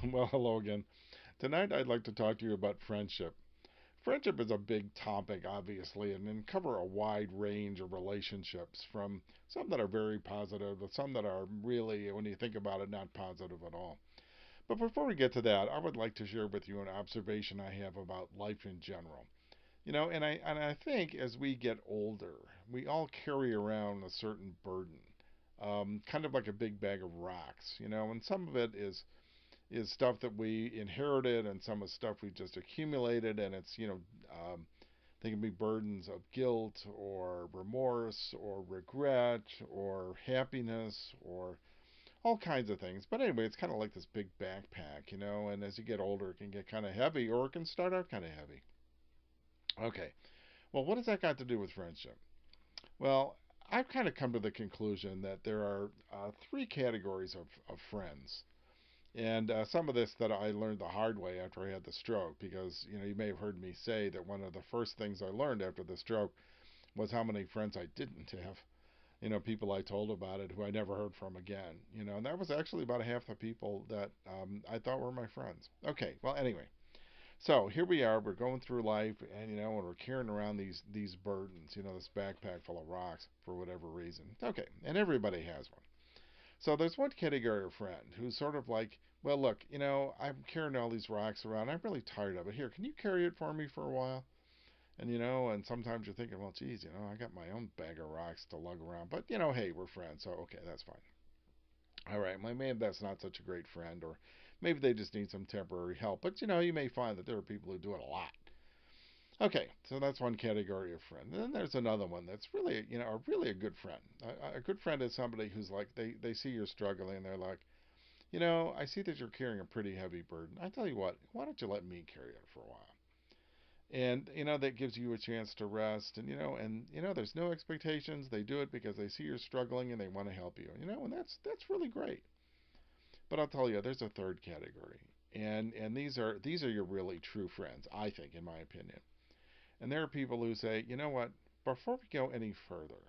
Well, hello again. Tonight I'd like to talk to you about friendship. Friendship is a big topic, obviously, and cover a wide range of relationships from some that are very positive to some that are really, when you think about it, not positive at all. But before we get to that, I would like to share with you an observation I have about life in general. And I think as we get older, we all carry around a certain burden, kind of like a big bag of rocks, and some of it is stuff that we inherited and some of stuff we just accumulated, and it's they can be burdens of guilt or remorse or regret or happiness or all kinds of things. But anyway, it's kind of like this big backpack, and as you get older it can get kind of heavy, or it can start out kind of heavy. Okay, well, what does that got to do with friendship? Well, I've kind of come to the conclusion that there are three categories of friends. And some of this that I learned the hard way after I had the stroke, because you may have heard me say that one of the first things I learned after the stroke was how many friends I didn't have. People I told about it who I never heard from again. And that was actually about half the people that I thought were my friends. Okay, well, anyway, so here we are. We're going through life, and we're carrying around these burdens. This backpack full of rocks for whatever reason. Okay, and everybody has one. So there's one category of friend who's sort of like, well, look, I'm carrying all these rocks around. I'm really tired of it. Here, can you carry it for me for a while? And sometimes you're thinking, well, geez, I got my own bag of rocks to lug around. But, hey, we're friends, so okay, that's fine. All right, well, maybe that's not such a great friend, or maybe they just need some temporary help. But, you may find that there are people who do it a lot. Okay, so that's one category of friend. And then there's another one that's really, really a good friend. A good friend is somebody who's like, they see you're struggling and they're like, I see that you're carrying a pretty heavy burden. I tell you what, why don't you let me carry it for a while? And that gives you a chance to rest, and there's no expectations. They do it because they see you're struggling and they want to help you. And that's really great. But I'll tell you, there's a third category. And these are your really true friends, I think, in my opinion. And there are people who say, you know what, before we go any further,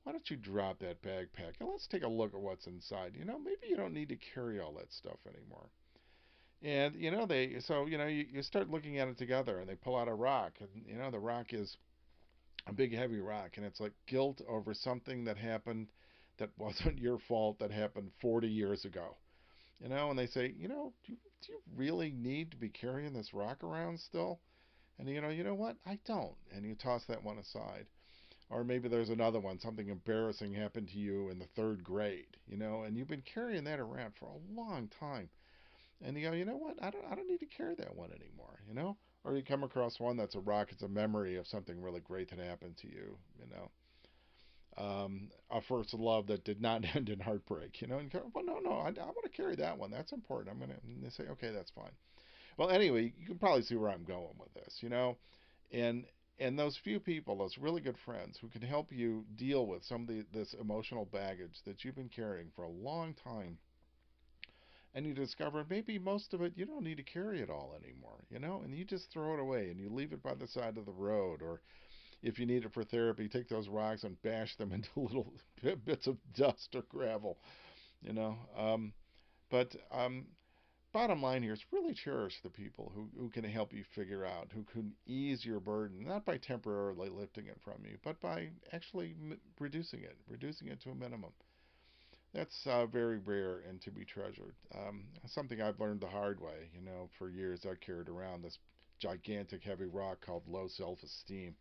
why don't you drop that backpack and let's take a look at what's inside? Maybe you don't need to carry all that stuff anymore. And you start looking at it together, and they pull out a rock, and the rock is a big heavy rock, and it's like guilt over something that happened that wasn't your fault, that happened 40 years ago. And they say, do you really need to be carrying this rock around still? And you know what? I don't. And you toss that one aside. Or maybe there's another one, something embarrassing happened to you in the third grade, and you've been carrying that around for a long time. And you go, you know what? I don't need to carry that one anymore. Or you come across one that's a rock, it's a memory of something really great that happened to you. A first love that did not end in heartbreak, and you go, well, no, I want to carry that one. That's important. And they say, okay, that's fine. Well, anyway, you can probably see where I'm going with this. And and those few people, those really good friends who can help you deal with some of this emotional baggage that you've been carrying for a long time, and you discover maybe most of it you don't need to carry it all anymore, and you just throw it away and you leave it by the side of the road, or if you need it for therapy, take those rocks and bash them into little bits of dust or gravel, you know. But bottom line here is really cherish the people who can help you figure out, who can ease your burden, not by temporarily lifting it from you, but by actually reducing it to a minimum. That's very rare and to be treasured. Something I've learned the hard way. For years I carried around this gigantic heavy rock called low self-esteem,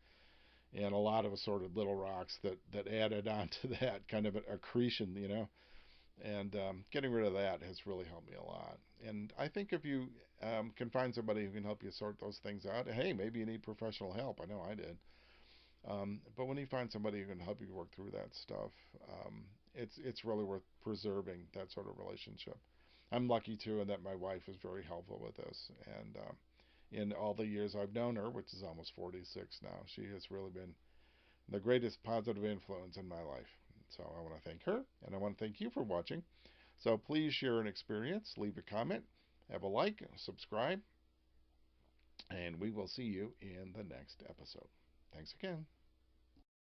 and a lot of assorted little rocks that added on to that kind of an accretion. And getting rid of that has really helped me a lot. And I think if you can find somebody who can help you sort those things out, hey, maybe you need professional help. I know I did. But when you find somebody who can help you work through that stuff, it's really worth preserving that sort of relationship. I'm lucky too, in that my wife is very helpful with this. And in all the years I've known her, which is almost 46 now, she has really been the greatest positive influence in my life. So I want to thank her, and I want to thank you for watching. So please share an experience, leave a comment, have a like, subscribe, and we will see you in the next episode. Thanks again.